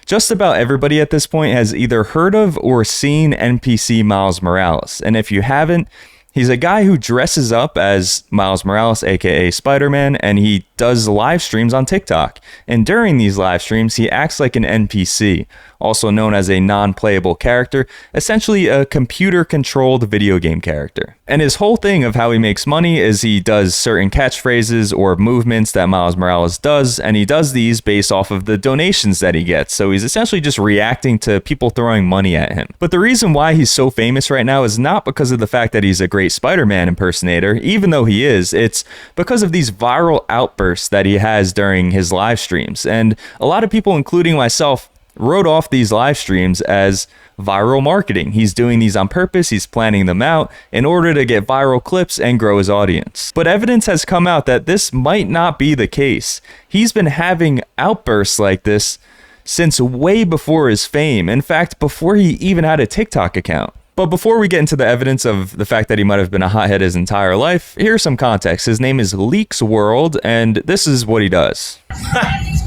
Just about everybody at this point has either heard of or seen NPC Miles Morales, and if you haven't, he's a guy who dresses up as Miles Morales, aka Spider-Man, and he does live streams on TikTok. And during these live streams, he acts like an NPC, also known as a non-playable character, essentially a computer-controlled video game character. And his whole thing of how he makes money is he does certain catchphrases or movements that Miles Morales does, and he does these based off of the donations that he gets. So he's essentially just reacting to people throwing money at him. But the reason why he's so famous right now is not because of the fact that he's a great Spider-Man impersonator, even though he is. It's because of these viral outbursts that he has during his live streams. And a lot of people, including myself, wrote off these live streams as viral marketing. He's doing these on purpose, he's planning them out in order to get viral clips and grow his audience. But evidence has come out that this might not be the case. He's been having outbursts like this since way before his fame. In fact, before he even had a TikTok account. But before we get into the evidence of the fact that he might have been a hothead his entire life, here's some context. His name is Leaks World, and this is what he does.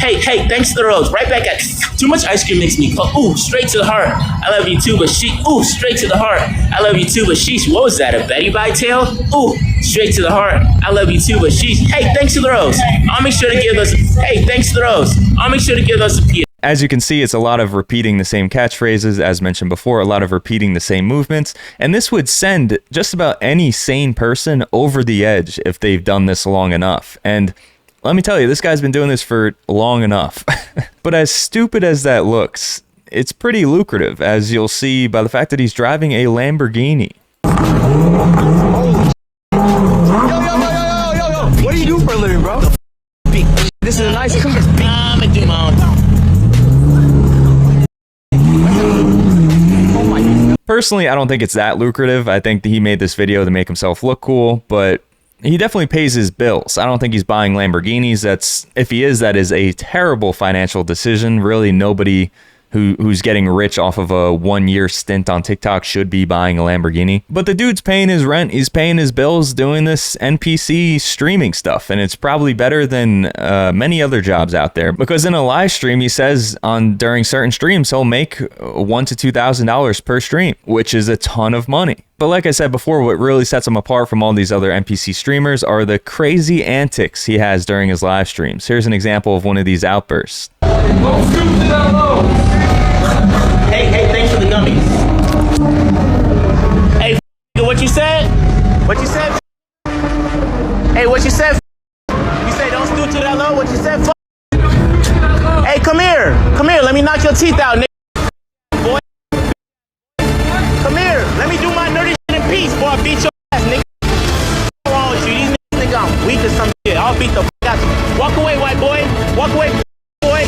Hey, thanks to the rose. Right back at too much ice cream makes me fall. Ooh, straight to the heart. I love you too, but ooh, straight to the heart. I love you too, but sheesh. What was that, a Betty by tail? Ooh, straight to the heart. I love you too, but sheesh. Hey, thanks to the rose. I'll make sure to give us, hey, thanks to the rose. I'll make sure to give us a P. As you can see, it's a lot of repeating the same catchphrases, as mentioned before, a lot of repeating the same movements, and this would send just about any sane person over the edge if they've done this long enough. And let me tell you, this guy's been doing this for long enough. But as stupid as that looks, it's pretty lucrative, as you'll see by the fact that he's driving a Lamborghini. Yo. What do you do for a living, bro? This is a nice car. I'm gonna do my own. Personally, I don't think it's that lucrative. I think that he made this video to make himself look cool, but he definitely pays his bills. I don't think he's buying Lamborghinis. If he is, that is a terrible financial decision. Really, nobody who's getting rich off of a 1-year stint on TikTok should be buying a Lamborghini. But the dude's paying his rent, he's paying his bills, doing this NPC streaming stuff, and it's probably better than many other jobs out there. Because in a live stream, he says during certain streams, he'll make $1,000 to $2,000 per stream, which is a ton of money. But like I said before, what really sets him apart from all these other NPC streamers are the crazy antics he has during his live streams. Here's an example of one of these outbursts. Hey, thanks for the gummies. Hey, what you said? What you said? Hey, what you said? You say don't stoop to that low. What you said? Hey, come here. Let me knock your teeth out, nigga. Boy. Come here. Let me do my nerdy shit in peace before I beat your ass, nigga. What's wrong with you? These niggas think I'm weak or some shit. I'll beat the fuck out you. Walk away, white boy. Walk away, boy.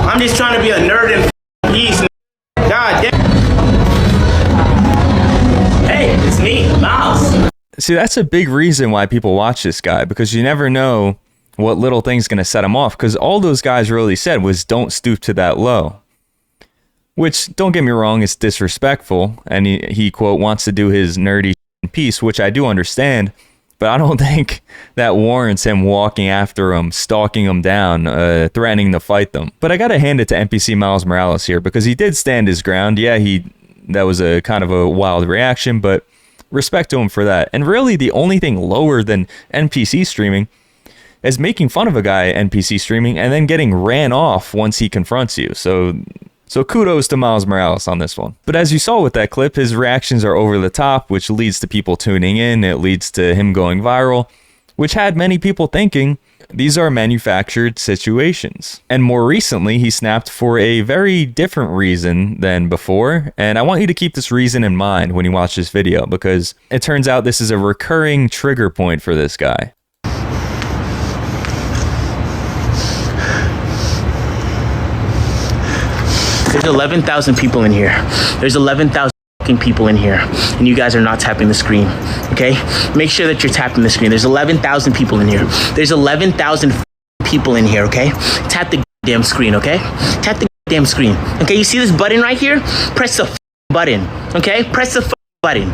I'm just trying to be a nerd in peace. God damn. Hey, it's me, Miles. See, that's a big reason why people watch this guy, because you never know what little thing's going to set him off, because all those guys really said was don't stoop to that low. Which, don't get me wrong, is disrespectful, and he quote, wants to do his nerdy in peace, which I do understand, but I don't think that warrants him walking after him, stalking him down, threatening to fight them. But I gotta hand it to NPC Miles Morales here, because he did stand his ground. Yeah, that was a kind of a wild reaction, but respect to him for that. And really, the only thing lower than NPC streaming is making fun of a guy NPC streaming and then getting ran off once he confronts you. So kudos to Miles Morales on this one. But as you saw with that clip, his reactions are over the top, which leads to people tuning in. It leads to him going viral, which had many people thinking these are manufactured situations. And more recently, he snapped for a very different reason than before. And I want you to keep this reason in mind when you watch this video, because it turns out this is a recurring trigger point for this guy. There's 11,000 people in here. There's 11,000 people in here, and you guys are not tapping the screen, okay? Make sure that you're tapping the screen. There's 11,000 people in here. There's 11,000 people in here, okay? Tap the damn screen, okay? Tap the damn screen, okay? You see this button right here? Press the button, okay? Press the button.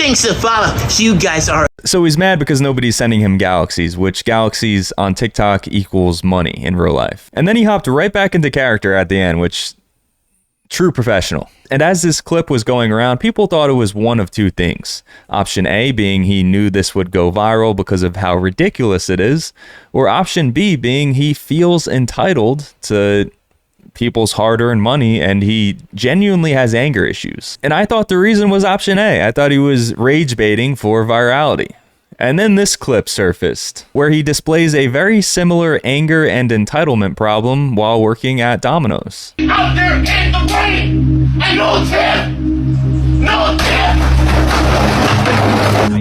things to follow. You guys are. So he's mad because nobody's sending him galaxies, which galaxies on TikTok equals money in real life. And then he hopped right back into character at the end, which true professional. And as this clip was going around, people thought it was one of two things. Option A being he knew this would go viral because of how ridiculous it is, or option B being he feels entitled to people's hard-earned money and he genuinely has anger issues. And I thought the reason was option A. I thought he was rage baiting for virality. And then this clip surfaced, where he displays a very similar anger and entitlement problem while working at Domino's. Out there in the rain, and no tip! No tip!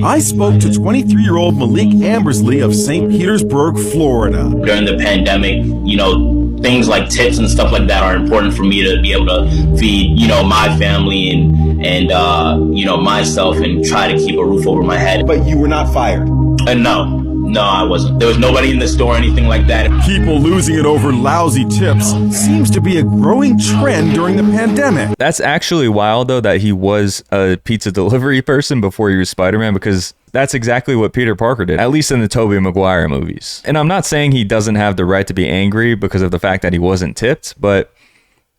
I spoke to 23-year-old Malik Ambersley of St. Petersburg, Florida. During the pandemic, things like tips and stuff like that are important for me to be able to feed, my family and myself and try to keep a roof over my head. But you were not fired? No, I wasn't. There was nobody in the store or anything like that. People losing it over lousy tips seems to be a growing trend during the pandemic. That's actually wild, though, that he was a pizza delivery person before he was Spider-Man, because that's exactly what Peter Parker did, at least in the Tobey Maguire movies. And I'm not saying he doesn't have the right to be angry because of the fact that he wasn't tipped, but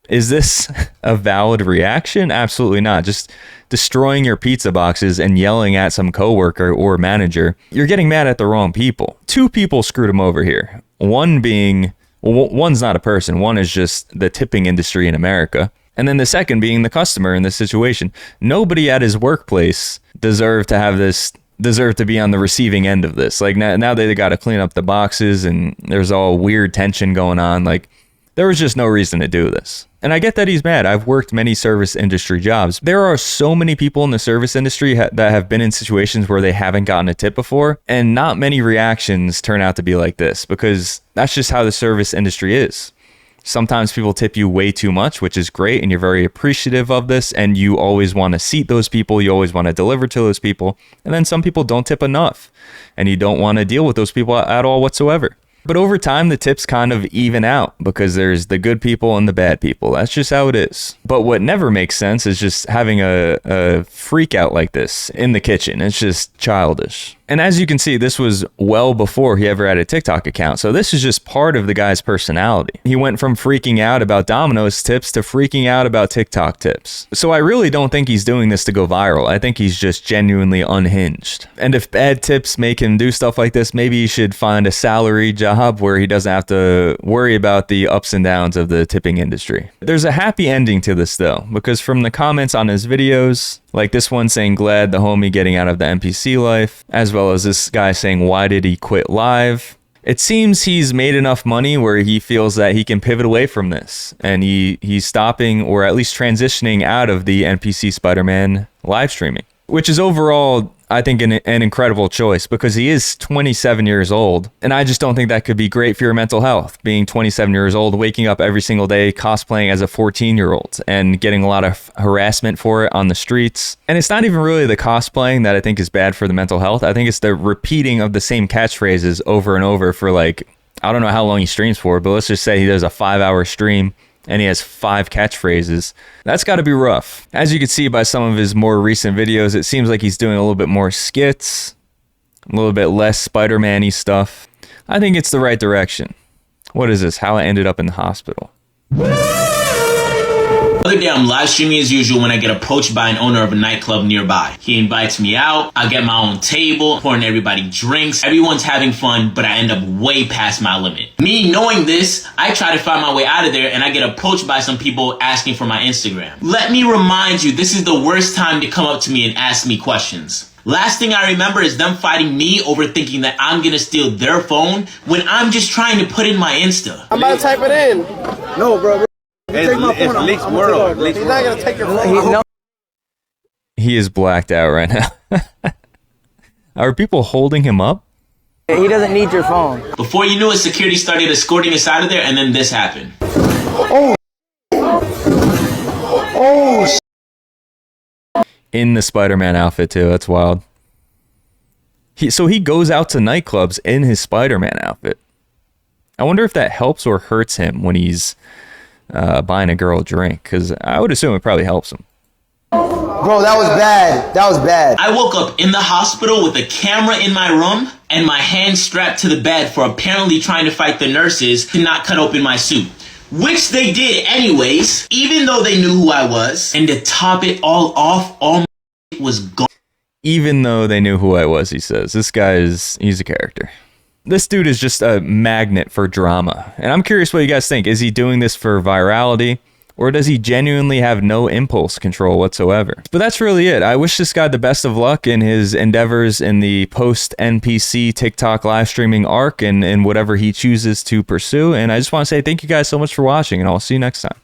is this a valid reaction? Absolutely not. Just destroying your pizza boxes and yelling at some coworker or manager, you're getting mad at the wrong people. Two people screwed him over here. One being, well, one's not a person. One is just the tipping industry in America. And then the second being the customer in this situation. Nobody at his workplace deserved to be on the receiving end of this. Like now they got to clean up the boxes and there's all weird tension going on. Like there was just no reason to do this. And I get that he's mad. I've worked many service industry jobs. There are so many people in the service industry that have been in situations where they haven't gotten a tip before, and not many reactions turn out to be like this, because that's just how the service industry is. Sometimes people tip you way too much, which is great, and you're very appreciative of this, and you always want to seat those people, you always want to deliver to those people, and then some people don't tip enough, and you don't want to deal with those people at all whatsoever. But over time, the tips kind of even out because there's the good people and the bad people. That's just how it is. But what never makes sense is just having a freak out like this in the kitchen. It's just childish. And as you can see, this was well before he ever had a TikTok account. So this is just part of the guy's personality. He went from freaking out about Domino's tips to freaking out about TikTok tips. So I really don't think he's doing this to go viral. I think he's just genuinely unhinged. And if bad tips make him do stuff like this, maybe he should find a salary job where he doesn't have to worry about the ups and downs of the tipping industry. There's a happy ending to this though, because from the comments on his videos, like this one saying glad the homie getting out of the NPC life, as well as this guy saying why did he quit live, it seems he's made enough money where he feels that he can pivot away from this, and he's stopping or at least transitioning out of the NPC Spider-Man live streaming, which is overall, I think, an incredible choice, because he is 27 years old, and I just don't think that could be great for your mental health, being 27 years old, waking up every single day cosplaying as a 14-year-old and getting a lot of harassment for it on the streets. And it's not even really the cosplaying that I think is bad for the mental health. I think it's the repeating of the same catchphrases over and over for, like, I don't know how long he streams for, but let's just say he does a 5-hour stream and he has 5 catchphrases. That's got to be rough. As you can see by some of his more recent videos, it seems like he's doing a little bit more skits, a little bit less Spider-Man-y stuff. I think it's the right direction. What is this? How I ended up in the hospital. The other day, I'm live streaming as usual when I get approached by an owner of a nightclub nearby. He invites me out. I get my own table, pouring everybody drinks. Everyone's having fun, but I end up way past my limit. Me knowing this, I try to find my way out of there, and I get approached by some people asking for my Instagram. Let me remind you, this is the worst time to come up to me and ask me questions. Last thing I remember is them fighting me over thinking that I'm gonna steal their phone when I'm just trying to put in my Insta. I'm about to type it in. No, bro. Take my phone. Leaks world. He's not gonna take your phone. He is blacked out right now. Are people holding him up? He doesn't need your phone. Before you knew it, security started escorting us out of there, and then this happened. In the Spider-Man outfit too. That's wild. So he goes out to nightclubs in his Spider-Man outfit. I wonder if that helps or hurts him when he's buying a girl a drink, because I would assume it probably helps him. Bro, that was bad. That was bad. I woke up in the hospital with a camera in my room and my hand strapped to the bed for apparently trying to fight the nurses to not cut open my suit. Which they did anyways, even though they knew who I was. And to top it all off, all my was gone. Even though they knew who I was, he says. This guy he's a character. This dude is just a magnet for drama. And I'm curious what you guys think. Is he doing this for virality? Or does he genuinely have no impulse control whatsoever? But that's really it. I wish this guy the best of luck in his endeavors in the post-NPC TikTok live streaming arc and whatever he chooses to pursue. And I just want to say thank you guys so much for watching, and I'll see you next time.